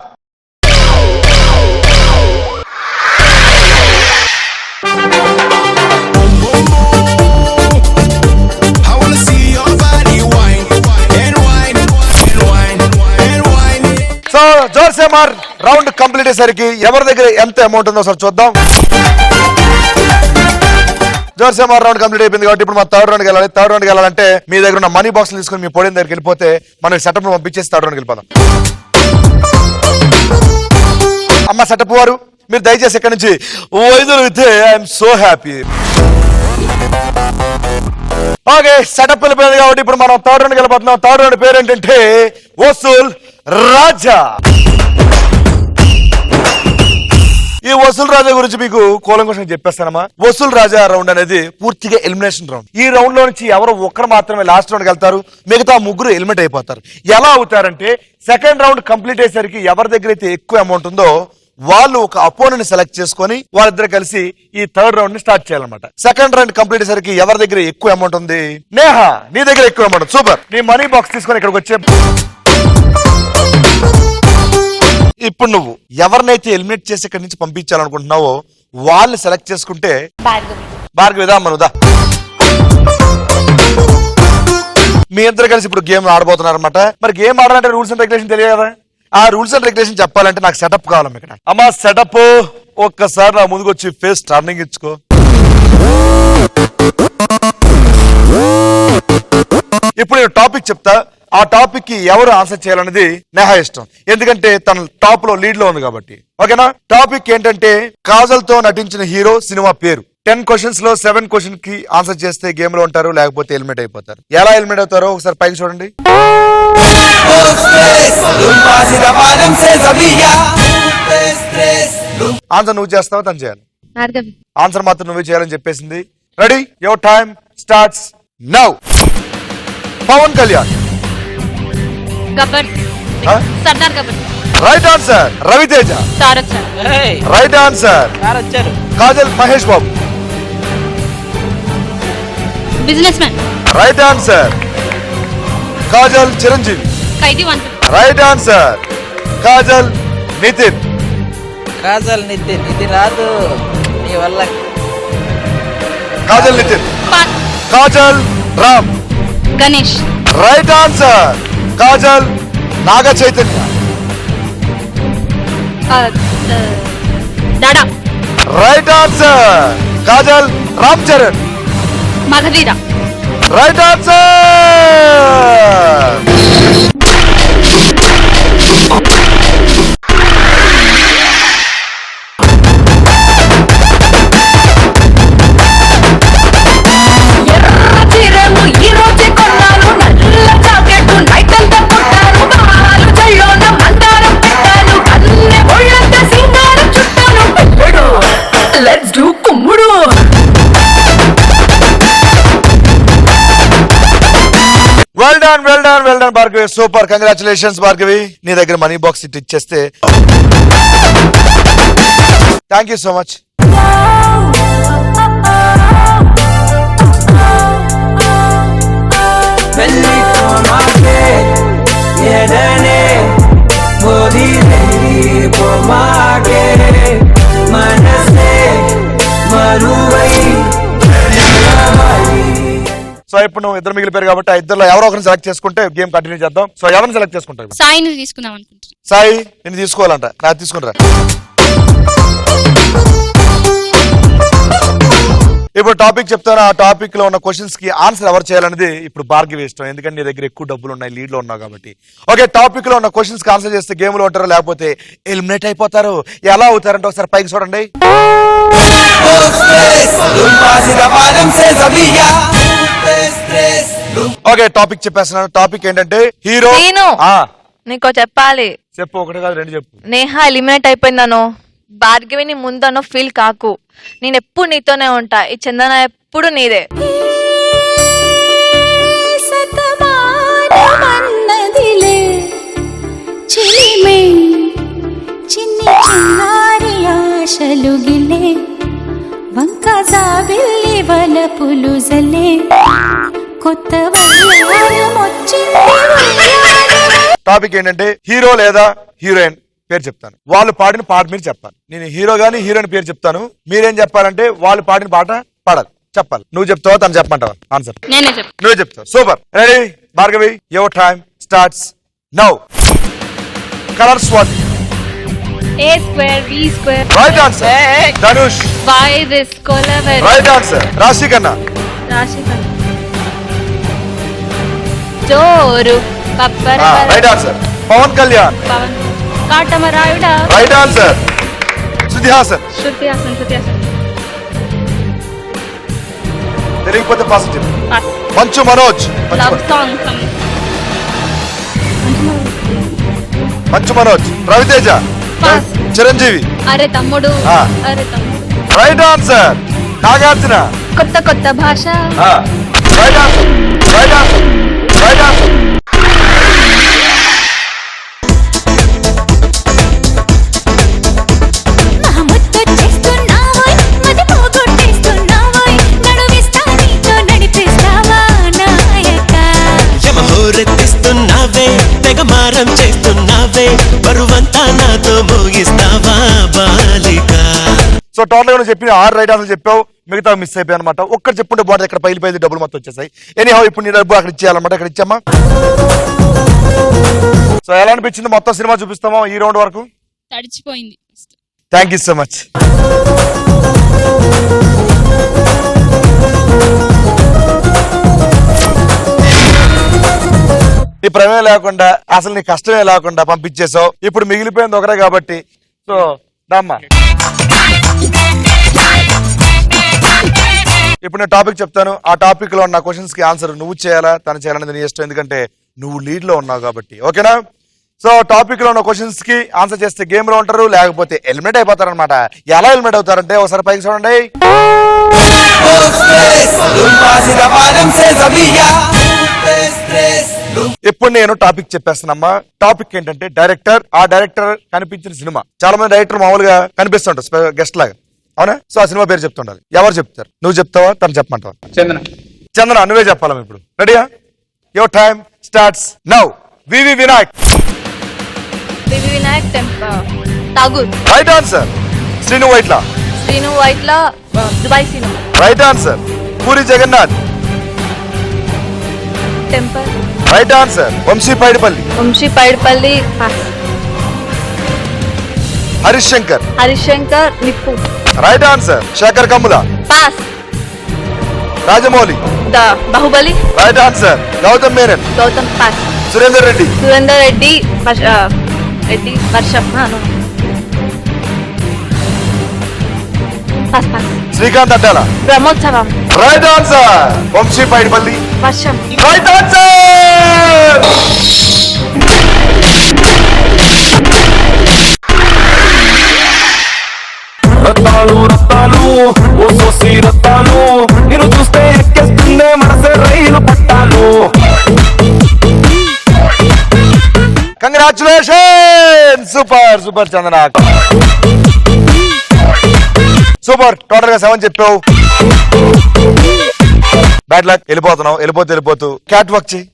సో జోర్సే మార్ రౌండ్ కంప్లీట్ అయ్యేసరికి ఎవరి దగ్గర ఎంత అమౌంట్ ఉందో సార్ చూద్దాం. జోర్సే మార్ రౌండ్ కంప్లీట్ అయిపోయింది కాబట్టి ఇప్పుడు మనం థర్డ్ రౌండ్కి వెళ్ళాలి. థర్డ్ రౌండ్కి వెళ్ళాలంటే మీ దగ్గర ఉన్న మనీ బాక్స్ తీసుకొని మీ పొడిన దగ్గరికి వెళ్ళిపోతే మనం సెటప్ పంపించేసి థర్డ్ రౌండ్కి వెళ్ళిపోదాం. అమ్మ సెటప్ వారు మీరు దయచేసి ఇక్కడ నుంచి వైదొలిగితే I'm so happy. Okay setup వెళ్ళిపోయింది కాబట్టి ఇప్పుడు మనం థర్డ్ రౌండ్కి వెళ్ళిపోతున్నాం. థర్డ్ రౌండ్ పేరు ఏంటంటే వసూల్ రాజా. ఈ వసూల్ రాజా గురించి మీకు కూలంకషంగా చెప్పేస్తానమ్మా. వసూల్ రాజా రౌండ్ అనేది పూర్తిగా ఎలిమినేషన్ రౌండ్. ఈ రౌండ్ లో నుంచి ఎవరో ఒక్కరు మాత్రమే లాస్ట్ రౌండ్కి వెళ్తారు, మిగతా ముగ్గురు ఎలిమినేట్ అయిపోతారు. ఎలా అవుతారంటే సెకండ్ రౌండ్ కంప్లీట్ అయ్యేసరికి ఎవరి దగ్గర అయితే ఎక్కువ అమౌంట్ ఉందో వాళ్ళు ఒక అపోనెంట్ సెలెక్ట్ చేసుకొని వాళ్ళిద్దరు కలిసి ఈ థర్డ్ రౌండ్ ని స్టార్ట్ చేయాలన్నమాట. సెకండ్ రౌండ్ కంప్లీట్ అయ్యేసరికి ఎవరి దగ్గర ఎక్కువ అమౌంట్ ఉంది? నేహా నీ దగ్గర ఎక్కువ అమౌంట్. సూపర్. నీ మనీ బాక్స్ తీసుకొని ఇక్కడికి వచ్చే. ఇప్పుడు నువ్వు ఎవరినైతే ఎలిమినేట్ చేసి ఇక్కడి నుంచి పంపించాలనుకుంటున్నావో వాళ్ళని సెలెక్ట్ చేసుకుంటే భార్గవిదా మనదా మీ ఇద్దరు కలిసి ఇప్పుడు గేమ్ ఆడబోతున్నారు అనమాట. మరి గేమ్ ఆడాలంటే రూల్స్ అండ్ రెగ్యులేషన్ తెలియదు కదా. ఆ రూల్స్ అండ్ రెగ్యులేషన్ చెప్పాలంటే నాకు సెటప్ కావాలమ్మా. ఇక్కడ అమ్మా సెటప్ ఒక్కసారి నా ముందుకు వచ్చి ఫేస్ టర్నింగ్ ఇచ్చుకో. ఇప్పుడు నేను టాపిక్ చెప్తా, ఆ టాపిక్ కి ఎవరు ఆన్సర్ చేయాలనేది నేహా ఇష్టం, ఎందుకంటే తన టాప్ లో లీడ్ లో ఉంది కాబట్టి. ఓకేనా? టాపిక్ ఏంటంటే కాజల్ తో నటించిన హీరో సినిమా పేరు. 10 క్వశ్చన్స్ లో 7 క్వశ్చన్ కి ఆన్సర్ చేస్తే గేమ్ లో ఉంటారు, లేకపోతే ఎలిమినేట్ అయిపోతారు. ఎలా ఎలిమినేట్ అవుతారో ఒకసారి పైకి చూడండి. ఆన్సర్ నువ్వు చేస్తావా తను చేయాలి? ఆన్సర్ మాత్రం నువ్వే చేయాలని చెప్పేసింది. Ready? Your time starts now. Pawan Kalyan. Sardaar Gabbar. Right answer. Raviteja. Right answer. Kajal Mahesh Babu. Business man. Right answer. Kajal Chiranjeevi. Right answer. Kajal Nithin. Kajal Nithin ఇది రాదు నీ వల్ల. Kajal Nithin. Kajal Ram. Ganesh. Right answer. Kajal Naga Chaitanya. Dhada. Right answer. Kajal Ram Charan. Magadheera. Right answer. Well done Bhargavi. Super. Congratulations Bhargavi. నీ దగ్గర మనీ బాక్స్ ఇచ్చేస్తే thank you so much. So ఇప్పుడు నువ్వు ఇద్దరు మిగిలిపోయారు కాబట్టి ఆ ఇద్దరులో ఎవరో ఒకరిని సెలెక్ట్ చేసుకుంటే గేమ్ కంటిన్యూ చేద్దాం. సో ఎవరిని సెలెక్ట్ చేసుకుంటావు? సాయిని తీసుకుందాం అనుకుంటున్నా. సాయి నేను తీసుకోవాలంట. నాకు తీసుకుంటారా? ఇప్పుడు టాపిక్ చెప్తాను. ఆ టాపిక్ లో ఉన్న క్వశ్చన్స్ కి ఆన్సర్ ఎవరు చేయాలనేది ఇప్పుడు భార్గవి ఇష్టం, ఎందుకంటే నీ దగ్గర ఎక్కువ డబ్బులు ఉన్నాయి, లీడ్ లో ఉన్నావు కాబట్టి. ఓకే, టాపిక్ లో ఉన్న క్వశ్చన్స్ కి ఆన్సర్ చేస్తే గేమ్ లో ఉంటారు, లేకపోతే ఎలిమినేట్ అయిపోతారు. ఎలా అవుతారంటే ఒకసారి పైకి చూడండి. ఓకే, టాపిక్ చెప్పేస్తున్నాను. టాపిక్ ఏంటంటే హీరో. నీకో చెప్పాలి. చెప్పు. ఒకటి కాదు, రెండు చెప్పు. నేహా ఎలిమినేట్ అయిపోయిందను, భార్గవిని ముందను ఫీల్ కాకు. నేను ఎప్పుడు నీతోనే ఉంటా. ఈ చందన ఎప్పుడు నీదే. టాపిక్ ఏంటంటే హీరో లేదా హీరోయిన్ పేరు చెప్తాను, వాళ్ళు పాడిన పాట మీరు చెప్పాలి. నేను హీరో గానీ హీరోయిన్ పేరు చెప్తాను, మీరేం చెప్పాలంటే వాళ్ళు పాడిన పాట పాడాలి, చెప్పాలి. నువ్వు చెప్తావా తను చెప్పమంటావా? ఆన్సర్ నువ్వే చెప్తావు. Super. Ready Bhargavi, your time starts now. Colours what? A square, B square. Right answer. Dhanush. Y is square. Right answer. Raashi Khanna. Raashi Joru పప్పర. Right answer. Pawan Kalyan. Pawan Katamarayudu. Right answer. Shruti Haasan. Shruti Haasan. తెలియకపోతే positive. Manchu Manoj. Love song. Manchu Manoj. Raviteja. Chiranjeevi. అరే తమ్ముడు. ఆ. అరే తమ్ముడు. Right answer. నాగార్జున. కొత్త భాష. Right answer. Right answer. Right answer. రెత్తిస్తున్నావే తెగ మారం చేస్తున్నావే బరువంతా నాతో మోగిస్తావా బాలిక. సో టోటల్ గా నువ్వు చెప్పిన 6 రైట్ ఆన్సర్ చెప్పావు, మిగతా మిస్ అయిపోయాయి అనమాట. ఒక్కటి చెప్పుంటే బాడీ ఇక్కడ పైలు డబ్బులు మొత్తం వచ్చేసాయి. ఎనీహౌ ఇప్పుడు నీ డబ్బు అక్కడ ఇచ్చేయాలన్నమాట. ఇక్కడ ఇచ్చామా? సో ఎలా అనిపించింది? మొత్తం సినిమా చూపిస్తామా ఈ రౌండ్ వరకు? తడిచిపోయింది. Thank you so much. నీ ప్రమేయం లేకుండా అసలు నీ కష్టమే లేకుండా పంపించేసావు. ఇప్పుడు మిగిలిపోయింది ఒకరే కాబట్టి సో దమ్మా. ఇప్పుడు నేను టాపిక్ చెప్తాను, ఆ టాపిక్ లో ఉన్న క్వశ్చన్స్ కి ఆన్సర్ నువ్వు చేయాలా తను చేయాలనేది నీ ఇష్టం, ఎందుకంటే నువ్వు లీడ్ లో ఉన్నావు కాబట్టి. ఓకేనా? సో టాపిక్ లో ఉన్న క్వశ్చన్స్ కి ఆన్సర్ చేస్తే గేమ్ లో ఉంటారు, లేకపోతే ఎలిమినేట్ అయిపోతారు అనమాట. ఎలా ఎలిమినేట్ అవుతారంటే ఒకసారి పైకి చూడండి. ఇప్పుడు నేను టాపిక్ చెప్పేస్తానమ్మా. టాపిక్ ఏంటంటే డైరెక్టర్, ఆ డైరెక్టర్ కనిపించిన సినిమా. చాలా మంది డైరెక్టర్ మామూలుగా కనిపిస్తుంటారు గెస్ట్ లాగా, అవునా? సో ఆ సినిమా పేరు చెప్తుండాలి. ఎవరు చెప్తారు? నువ్వు చెప్తావా తను చెప్పమంటావా? చందన నువ్వే చెప్పాలా ఇప్పుడు. రెడీయా? Your time starts now. VV Vinayak. Tagore. Right answer. Srinu Vaitla. Dubai cinema. Right answer. Puri Jagannadh. Temple. Right answer. Vamsi Paidipally. Harish Shankar. Nippu. Right answer. Sekhar Kammula. Pass. Rajamouli. Baahubali. Right answer. Gautham Menon. Pass. Surender Reddy. Reddy. Varsham. Srikanth Addala. Brahmotsavam. Right answer. Vamsi Paidipally. Varsham. Right answer. రత్తాలు ఓ సోసి రత్తాలు నిన్ను చూస్తే ఎక్కేస్తుందే మనసే రైలు పట్టాలు. Congratulation. Super Chandana. Super. Total గా 7 చెప్పావు. Bad luck. వెళ్ళిపోతూ క్యాట్ వాక్ చెయ్యి.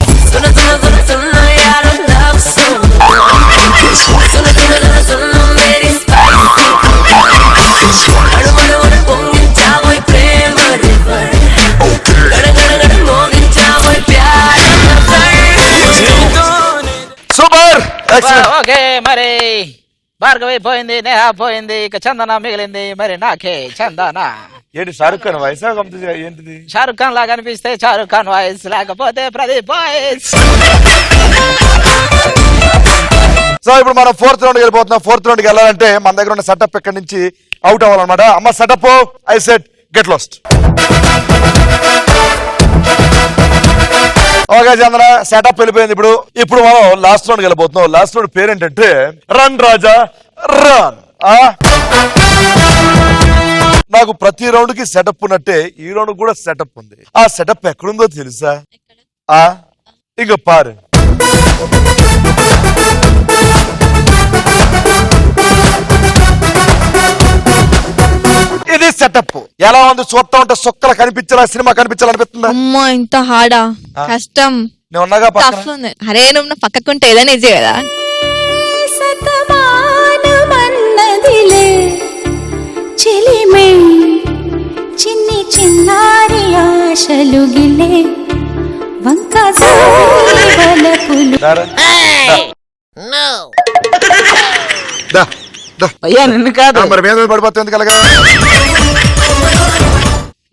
సూపర్. ఓకే మరి భార్గవి పోయింది, నేహా పోయింది, ఇక చందన మిగిలింది. మరి నాకే చందన. ఏంటి షారుఖ్ ఖాన్ వాయిస్ ఏంటిది? షారుఖ్ ఖాన్ లాగా అనిపిస్తే షారుఖ్ ఖాన్ వాయిస్, లేకపోతే ప్రదీప్ వాయిస్. సో ఇప్పుడు మనం 4th రౌండ్కి వెళ్ళిపోతున్నాం. 4th రౌండ్కి వెళ్ళాలంటే మన దగ్గర ఉన్న సెటప్ ఎక్కడి నుంచి అవుట్ అవ్వాలన్నమాట. అమ్మ setup. I said get lost. Okay Chandra, setup వెళ్ళిపోయింది. ఇప్పుడు మనం లాస్ట్ రౌండ్కి వెళ్ళిపోతున్నాం. లాస్ట్ రౌండ్ పేరేంటంటే రన్ రాజా రన్. నాకు ప్రతి రౌండ్ కి సెటప్ ఉన్నట్టే ఈ రౌండ్ కూడా సెటప్ ఉంది. ఆ సెటప్ ఎక్కడుందో తెలుసా? ఇంక పారు. ఇది సెటప్. ఎలా ఉంది? చూస్తా ఉంటే సొక్కలు కనిపించాలా, సినిమా కనిపించాలనిపిస్తుందా? అమ్మో ఇంత హార్డా, కష్టం. నేను ఉన్నాగా పక్కన. అరే నువ్వు పక్కకుంటే ఏదైనా ఈజీ కదా. ఉన్నదిలే చెలిమే చిన్ని చిన్నారి ఆశలు గిలే వంక వలపులు అయ్యా నిన్ను కాదు. మరి మీద పడిపోతుంది కలగా.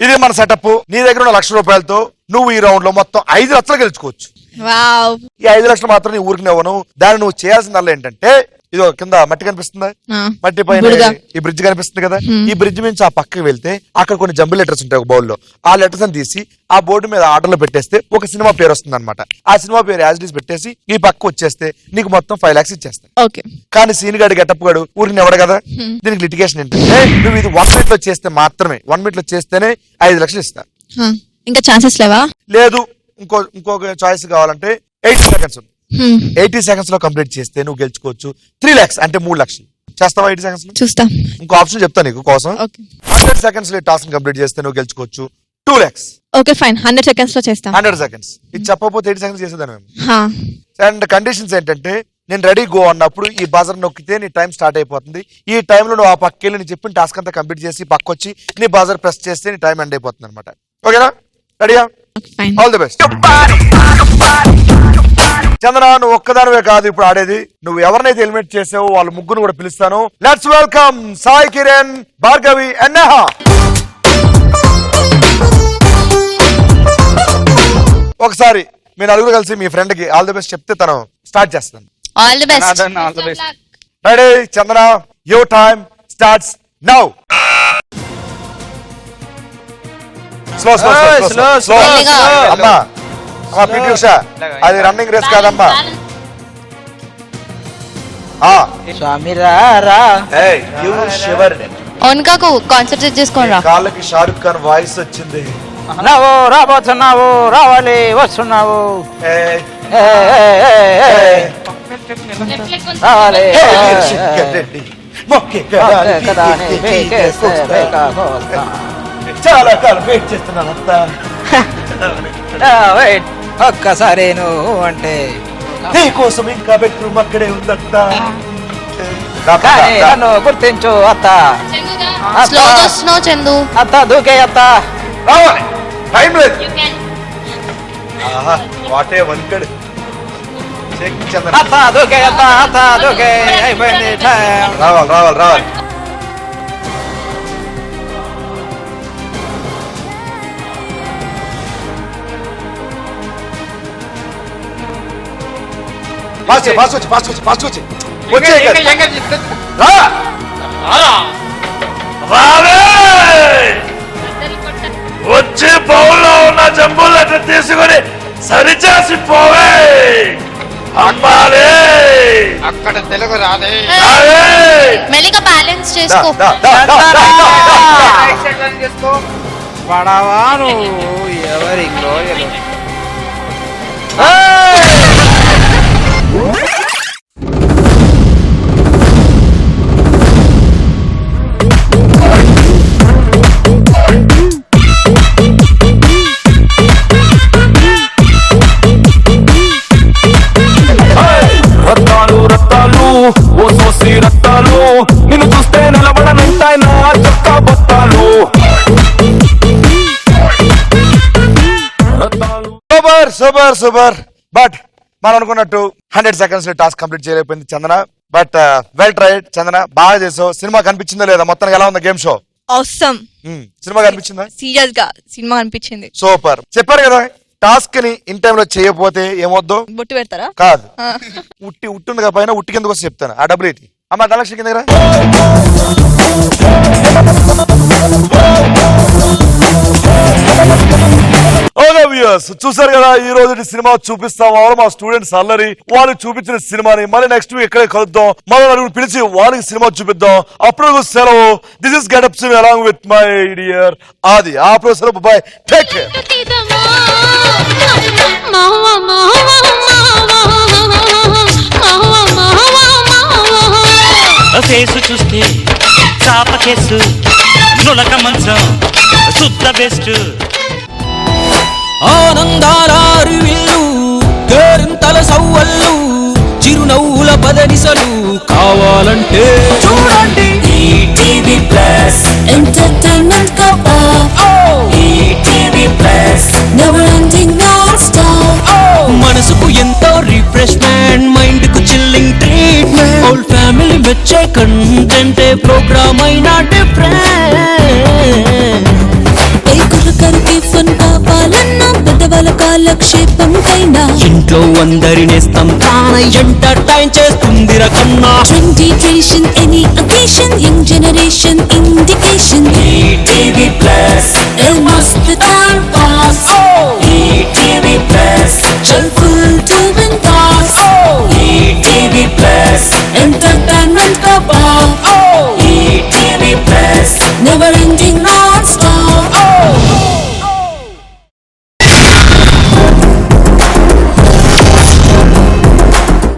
ఇది మన సెటప్. నీ దగ్గర ఉన్న 1,00,000 రూపాయలతో నువ్వు ఈ రౌండ్ లో మొత్తం 5 లక్షలు గెలుచుకోవచ్చు. ఈ 5 లక్షలు మాత్రం నీ ఊరికి ఇవ్వను. దాన్ని నువ్వు చేయాల్సిందల్లా ఏంటంటే, ఇది కింద మట్టి కనిపిస్తుందా, మట్టి పైన ఈ బ్రిడ్జ్ కనిపిస్తుంది కదా, ఈ బ్రిడ్జ్ నుంచి ఆ పక్కకి వెళ్తే అక్కడ కొన్ని జంబుల్ లెటర్స్ ఉంటాయి ఒక బౌల్లో. ఆ లెటర్స్ అని తీసి ఆ బోర్డు మీద ఆర్డర్ లో పెట్టేస్తే ఒక సినిమా పేరు వస్తుంది అనమాట. ఆ సినిమా పేరు యాజ్ డీస్ పెట్టేసి ఈ పక్క వచ్చేస్తే నీకు మొత్తం 5 lakhs ఇచ్చేస్తాయి. కానీ సీన్ గాడి గెటప్ గాడు ఊరికి ఎవడు కదా. దీనికి లిటిగేషన్ ఏంటంటే, నువ్వు ఇది 1 minute లో చేస్తే మాత్రమే, 1 minute లో చేస్తేనే 5 లక్షలు ఇస్తా. ఇంకా ఛాన్సెస్ లేవా? లేదు, ఇంకొక చాయిస్ కావాలంటే 80 seconds. 80 seconds లో కంప్లీట్ చేస్తే నువ్వు గెలుచుకోవచ్చు 3 lakhs, అంటే 3 లక్షలు. చేస్తావా 80 seconds లో? చూస్తా. ఇంకో ఆప్షన్ చెప్తా నీకు కోసం. 100 seconds లో టాస్క్ కంప్లీట్ చేస్తే నువ్వు గెలుచుకోవచ్చు 2 lakhs. ఓకే ఫైన్, 100 seconds లో చేస్తా. 100 seconds ఇది చెప్పకపోతే 80 seconds చేసేదాన్ని మేము. అండ్ కండిషన్స్ ఏంటంటే, నేను రెడీ గో అన్నప్పుడు ఈ బజర్ నొక్కితే నీ టైం స్టార్ట్ అయిపోతుంది. ఈ టైంలో నువ్వు ఆ పక్కెళ్ళి నేను చెప్పిన టాస్క్ అంతా కంప్లీట్ చేసి పక్కొచ్చి నీ బజర్ ప్రెస్ చేస్తే నీ టైం ఎండ్ అయిపోతుంది అనమాట. ఓకేనా? రెడీయా? All the best. చంద్ర, నువ్వు ఒక్కదానివే కాదు ఇప్పుడు ఆడేది. నువ్వు ఎవరినైతే ఎలిమినేట్ చేసావో వాళ్ళ ముగ్గురు కూడా పిలుస్తాను. Let's welcome Sai Kiran, Bhargavi and Neha. ఒకసారి మీ నలుగురు కలిసి మీ ఫ్రెండ్ కి ఆల్ ది బెస్ట్ చెప్తే తను స్టార్ట్ చేస్తాను. All the best. Ready Chandra, your time starts now. Slow slow slow slow. అమ్మా పిటి ఉషా, అది రన్నింగ్ రేస్ కాదమ్మా. స్వామి రారా. ఓన్కాకు కాన్సన్ట్రేట్ చేసుకోండి. కాళ్ళకి షారుఖ్ ఖాన్ వాయిస్ వచ్చింది. నవ్వు రాబోతున్నావు, రావాలి వస్తున్నావు, రావాలి చాలా కాలం వెయిట్ చేస్తున్నాను. ఒక్కసారి నువ్వు అంటే నీకోసం ఇంకా బెడ్రూమ్ అక్కడే ఉందంట. నన్ను గుర్తించు అత్త. చందు అత్త దూకే అత్త. రావాలి, టైం లేదు. వాటే వంకడు. అత్త దూకే అత్త, అత్త దూకే. అయిపోయింది టైం. రావాలి రావాలి రావాలి. వచ్చి బౌల్లో ఉన్న జంబుల్ లెటర్ తీసుకొని సరిచేసి పోవే. అమ్మాలే అక్కడ తెలుగు రాదే. మెల్లిగా బ్యాలెన్స్ చేసుకో. పడవాను ఎవరి గ్లోయలు. రత్తాలు రత్తాలు ఓ సోసి రత్తాలు, నిన్ను చూస్తే నిలబడనంటాయి నా చొక్కా బొత్తాలు. Super super super. బట్ మనం అనుకున్నట్టు 100 seconds లో టాస్క్ కంప్లీట్ చేయలేకపోయింది Chandana. But well tried Chandana, బాగా చేసావు. సినిమా కనిపించిందో లేదా మొత్తానికి? ఎలా ఉంది గేమ్ షో? అవసరం. సినిమా కనిపించిందా? సీరియస్ గా సినిమా అనిపించింది. సూపర్. చెప్పారు కదా, టాస్క్ ని ఇన్ టైమ్ లో చేయకపోతే ఏమొద్దు? బొట్టు పెడతారా? కాదు, ఉట్టుంది కదా పైన, ఉట్టి కిందకు వస్తే చెప్తాను. ఆ డబ్బులు ఏంటి అమ్మా? 10 లక్షల కింద. చూసారు కదా, ఈ రోజు సినిమా చూపిస్తాం. మా స్టూడెంట్స్ అల్లరి వాళ్ళు చూపించిన సినిమాని మళ్ళీ నెక్స్ట్ వీక్ ఇక్కడే కలుద్దాం. మళ్ళీ నలుగురు పిలిచి వాళ్ళకి సినిమా చూపిద్దాం. అప్పుడు సెలవు. దిస్ ఇస్ గెటప్ సిమ్ along with my dear Aadi. ఆ professor boy, take care. Face చూస్తే చాప కేసు, నులక మంచం శుద్ధ బెస్ట్. ఆనందాల అరివిల్లు, కేరింతల సవ్వళ్ళు, చిరునవ్వుల బదనిసలు కావాలంటే చూడండి ETV plus entertainment cup ETV plus never ending non stop మనసుకు ఎంతో రిఫ్రెష్మెంట్ మైండ్ కు చిల్లింగ్ ట్రీట్మెంట్ హోల్ ఫ్యామిలీ వచ్చే కంటెంట్ ప్రోగ్రామ్ అయినా డిఫరెంట్ ఏకులకరికి ఫన్ కావాలన్నా పెద్దవాళ్ళ కాలక్షేపం కైనా ఇంట్లో అందరినేస్తాం తానై ఎంటర్టైన్ చేస్తుంది రకన్నా trendy tradition any occasion young generation indication ETV plus మస్త్ టైం పాస్ ఈటీవీ ప్లస్ చల్ ఫుల్ టు బిందాస్ ETV plus entertainment cup ETV plus never ending non stop